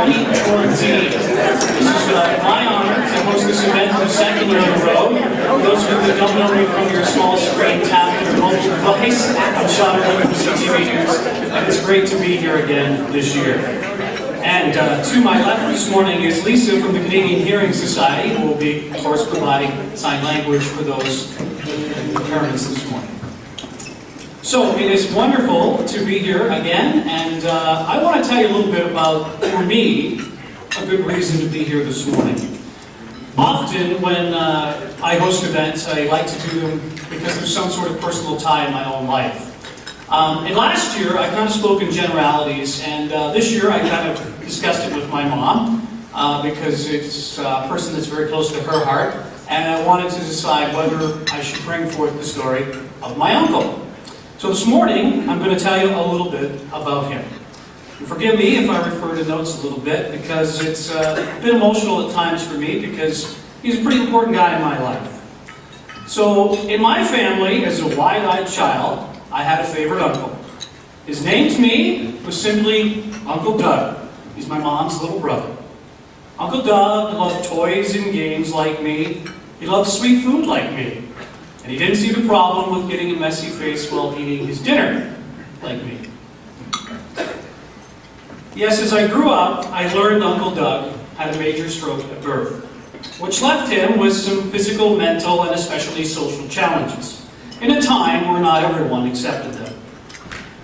2014. This is my honor to host this event for the second year in a row. For those of you that don't know me from your small screen tablet or mobile device, I'm Sean Irvine from CTV News, and it's great to be here again this year. And to my left this morning is Lisa from the Canadian Hearing Society, who will be, of course, providing sign language for those impairments this morning. So it is wonderful to be here again, and I want to tell you a little bit about, for me, a good reason to be here this morning. Often when I host events, I like to do them because there's some sort of personal tie in my own life. And last year, I kind of spoke in generalities, and this year I kind of discussed it with my mom, because it's a person that's very close to her heart, and I wanted to decide whether I should bring forth the story of my uncle. So this morning, I'm going to tell you a little bit about him. And forgive me if I refer to notes a little bit, because it's a bit emotional at times for me, because he's a pretty important guy in my life. So, in my family, as a wide-eyed child, I had a favorite uncle. His name to me was simply Uncle Doug. He's my mom's little brother. Uncle Doug loved toys and games like me. He loved sweet food like me. And he didn't see the problem with getting a messy face while eating his dinner, like me. Yes, as I grew up, I learned Uncle Doug had a major stroke at birth, which left him with some physical, mental, and especially social challenges, in a time where not everyone accepted them.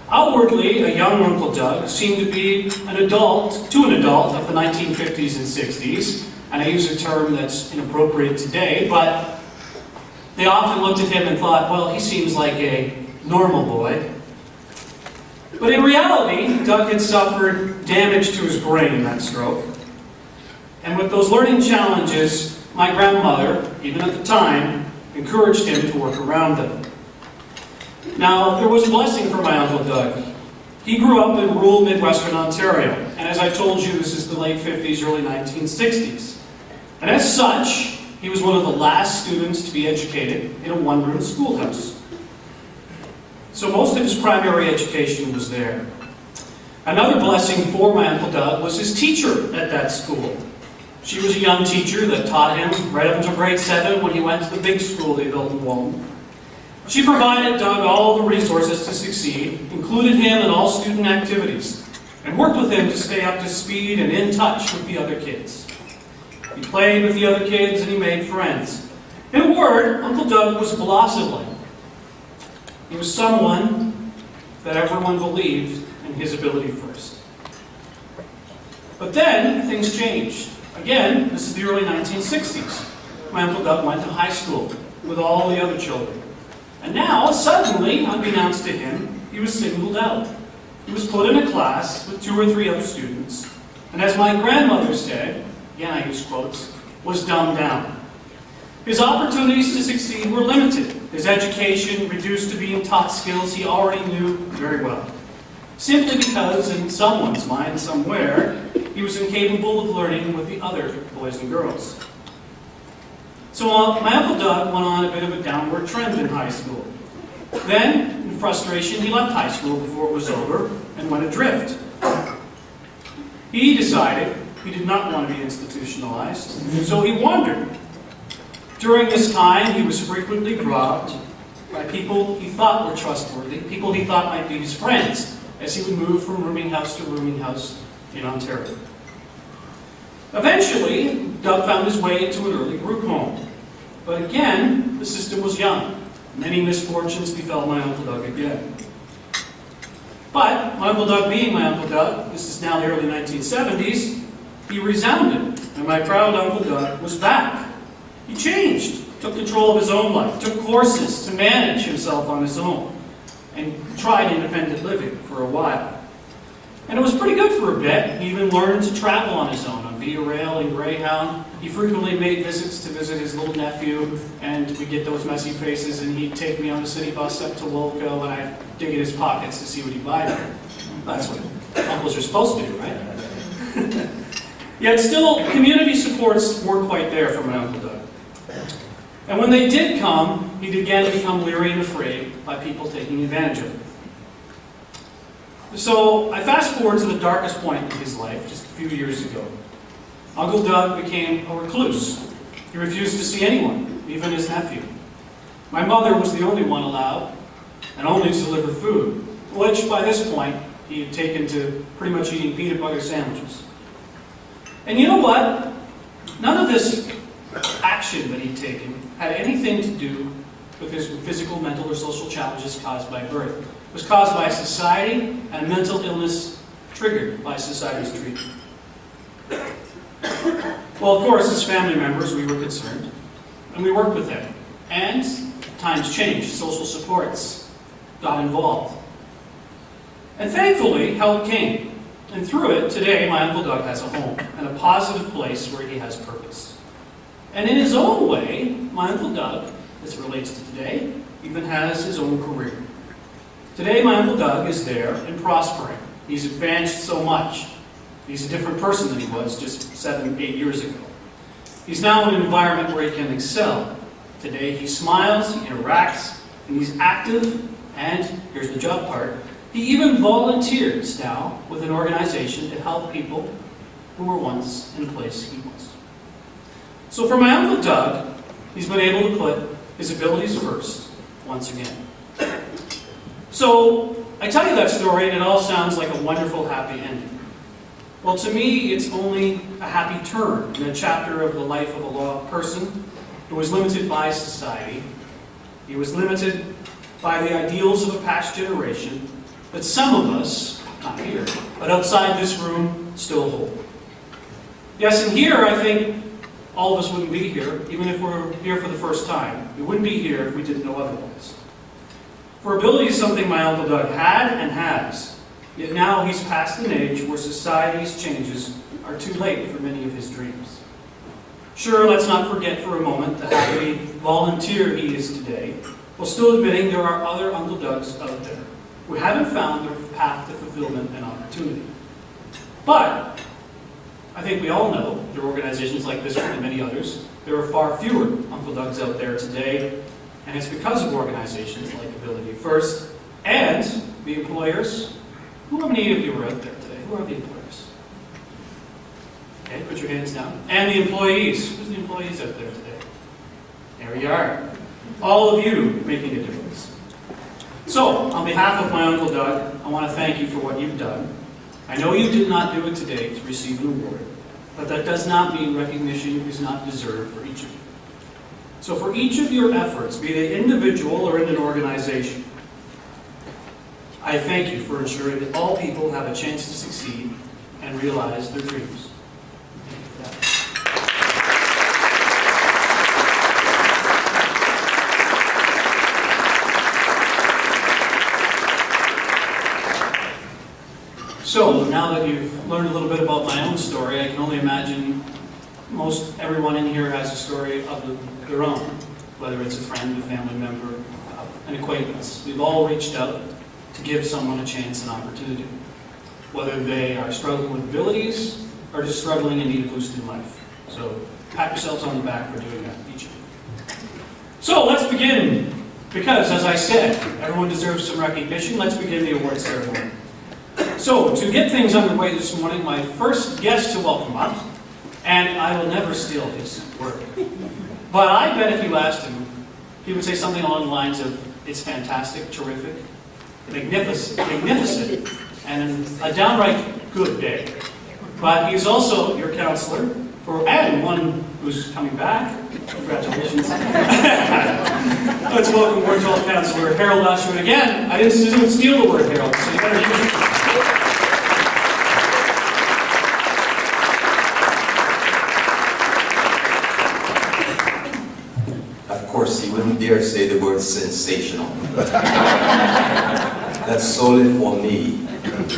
Outwardly, a young Uncle Doug seemed to be an adult of the 1950s and 60s, and I use a term that's inappropriate today, but they often looked at him and thought, well, he seems like a normal boy. But in reality, Doug had suffered damage to his brain in that stroke. And with those learning challenges, my grandmother, even at the time, encouraged him to work around them. Now, there was a blessing for my Uncle Doug. He grew up in rural Midwestern Ontario, and as I told you, this is the late 50s, early 1960s. And as such, he was one of the last students to be educated in a one-room schoolhouse. So most of his primary education was there. Another blessing for my Uncle Doug was his teacher at that school. She was a young teacher that taught him right up until grade 7 when he went to the big school they built in Walton. She provided Doug all the resources to succeed, included him in all student activities, and worked with him to stay up to speed and in touch with the other kids. He played with the other kids and he made friends. In a word, Uncle Doug was blossoming. He was someone that everyone believed in his ability first. But then, things changed. Again, this is the early 1960s. My Uncle Doug went to high school with all the other children. And now, suddenly, unbeknownst to him, he was singled out. He was put in a class with 2 or 3 other students, and as my grandmother said, again I use quotes, was dumbed down. His opportunities to succeed were limited. His education reduced to being taught skills he already knew very well. Simply because, in someone's mind somewhere, he was incapable of learning with the other boys and girls. So my Uncle Doug went on a bit of a downward trend in high school. Then, in frustration, he left high school before it was over and went adrift. He decided he did not want to be institutionalized, and so he wandered. During this time, he was frequently robbed by people he thought were trustworthy, people he thought might be his friends, as he would move from rooming house to rooming house in Ontario. Eventually, Doug found his way into an early group home. But again, the system was young. Many misfortunes befell my Uncle Doug again. But, my Uncle Doug being my Uncle Doug, this is now the early 1970s, he resounded, and my proud Uncle Doug was back. He changed, took control of his own life, took courses to manage himself on his own, and tried independent living for a while. And it was pretty good for a bit. He even learned to travel on his own, on Via Rail and Greyhound. He frequently made visits to visit his little nephew, and we'd get those messy faces, and he'd take me on the city bus up to Wolco, and I'd dig in his pockets to see what he'd buy there. That's what uncles are supposed to do, right? Yet still, community supports weren't quite there for my Uncle Doug. And when they did come, he began to become leery and afraid by people taking advantage of him. So I fast forward to the darkest point in his life, just a few years ago. Uncle Doug became a recluse. He refused to see anyone, even his nephew. My mother was the only one allowed, and only to deliver food, which by this point he had taken to pretty much eating peanut butter sandwiches. And you know what? None of this action that he'd taken had anything to do with his physical, mental, or social challenges caused by birth. It was caused by society and mental illness triggered by society's treatment. Well, of course, as family members, we were concerned, and we worked with him. And times changed, social supports got involved. And thankfully, help came. And through it, today, my Uncle Doug has a home and a positive place where he has purpose. And in his own way, my Uncle Doug, as it relates to today, even has his own career. Today, my Uncle Doug is there and prospering. He's advanced so much. He's a different person than he was just 7, 8 years ago. He's now in an environment where he can excel. Today, he smiles, he interacts, and he's active, and here's the job part, he even volunteers now with an organization to help people who were once in the place he was. So for my Uncle Doug, he's been able to put his abilities first once again. So I tell you that story and it all sounds like a wonderful, happy ending. Well, to me, it's only a happy turn in a chapter of the life of a person who was limited by society. He was limited by the ideals of a past generation that some of us, not here, but outside this room, still hold. Yes, and here I think all of us wouldn't be here, even if we're here for the first time. We wouldn't be here if we didn't know otherwise. For ability is something my Uncle Doug had and has, yet now he's past an age where society's changes are too late for many of his dreams. Sure, let's not forget for a moment the happy volunteer he is today, while still admitting there are other Uncle Dougs out there who haven't found their path to fulfillment and opportunity. But I think we all know there are organizations like this one and many others. There are far fewer Uncle Dougs out there today, and it's because of organizations like Ability First and the employers. How many of you are out there today? Who are the employers? Okay, put your hands down. And the employees. Who's the employees out there today? There we are. All of you making a difference. So, on behalf of my Uncle Doug, I want to thank you for what you've done. I know you did not do it today to receive an award, but that does not mean recognition is not deserved for each of you. So for each of your efforts, be they individual or in an organization, I thank you for ensuring that all people have a chance to succeed and realize their dreams. Thank you for that. So, now that you've learned a little bit about my own story, I can only imagine most everyone in here has a story of their own, whether it's a friend, a family member, an acquaintance. We've all reached out to give someone a chance and opportunity, whether they are struggling with abilities or just struggling and need a boost in life. So, pat yourselves on the back for doing that, each of you. So, let's begin, because as I said, everyone deserves some recognition. Let's begin the award ceremony. So, to get things underway this morning, my first guest to welcome up, and I will never steal his word, but I bet if you asked him, he would say something along the lines of, it's fantastic, terrific, magnificent, and a downright good day. But he's also your counselor, and one who's coming back. Congratulations. Let's welcome Ward 12 Councillor Harold Usher. And again, I didn't steal the word, Harold, so you better use it. Of course, he wouldn't dare say the word sensational. That's solely for me.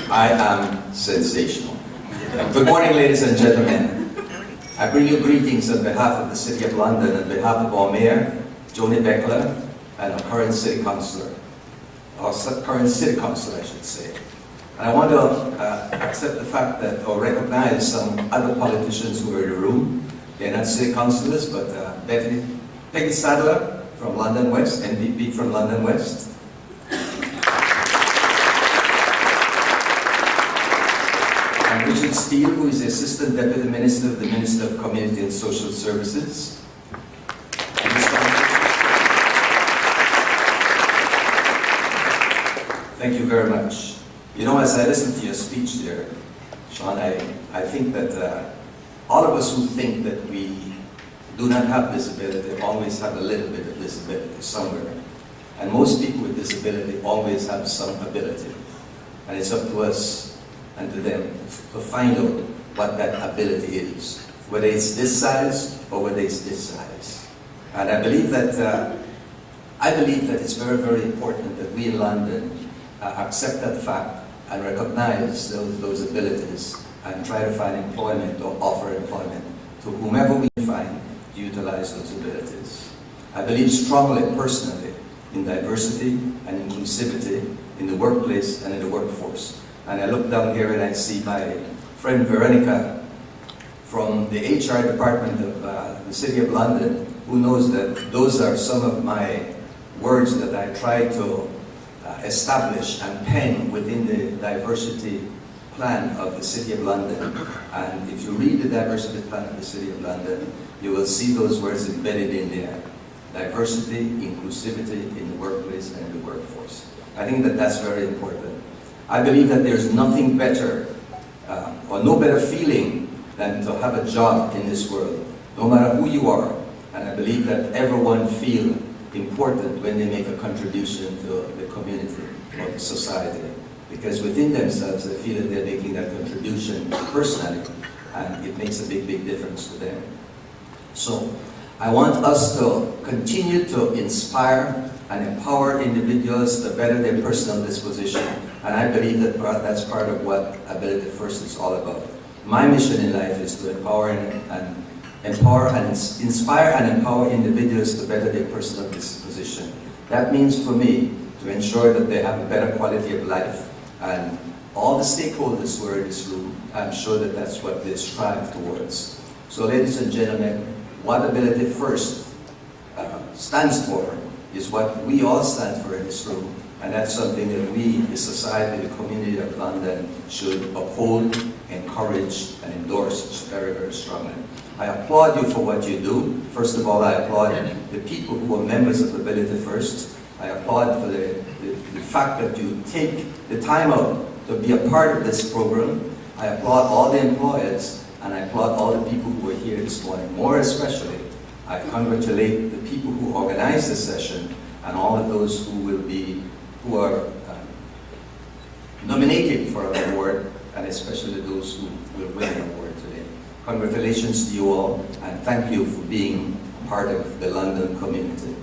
I am sensational. Good morning, ladies and gentlemen. I bring you greetings on behalf of the City of London, on behalf of our Mayor, Joni Beckler, and our current City Councillor. Our current City Councillor, I should say. And I want to accept the fact that, or recognize some other politicians who are in the room. They're not City Councillors, but Peggy Sadler from London West, NDP from London West. Richard Steele, who is the Assistant Deputy Minister of the Minister of Community and Social Services. Thank you very much. You know, as I listened to your speech there, Sean, I think that all of us who think that we do not have disability always have a little bit of disability somewhere. And most people with disability always have some ability. And it's up to us and to them to find out what that ability is, whether it's this size or whether it's this size. And I believe that it's very, very important that we in London accept that fact and recognize those abilities and try to find employment or offer employment to whomever we find to utilize those abilities. I believe strongly, personally, in diversity and inclusivity in the workplace and in the workforce. And I look down here and I see my friend Veronica from the HR department of the City of London, who knows that those are some of my words that I try to establish and pen within the diversity plan of the City of London. And if you read the diversity plan of the City of London, you will see those words embedded in there. Diversity, inclusivity in the workplace and in the workforce. I think that that's very important. I believe that there's nothing better or no better feeling than to have a job in this world, no matter who you are. And I believe that everyone feels important when they make a contribution to the community or the society. Because within themselves, they feel that they're making that contribution personally, and it makes a big, big difference to them. So, I want us to continue to inspire and empower individuals to better their personal disposition. And I believe that that's part of what Ability First is all about. My mission in life is to inspire and empower individuals to better their personal disposition. That means for me to ensure that they have a better quality of life, and all the stakeholders who are in this room, I'm sure that that's what they strive towards. So ladies and gentlemen, what Ability First stands for is what we all stand for in this room, and that's something that we, the society, the community of London, should uphold, encourage, and endorse very, very strongly. I applaud you for what you do. First of all, I applaud the people who are members of Ability First. I applaud for the fact that you take the time out to be a part of this program. I applaud all the employers, and I applaud all the people who are here this morning. More especially, I congratulate the people who organized this session and all of those who are nominated for an award, and especially those who will win an award today. Congratulations to you all, and thank you for being part of the London community.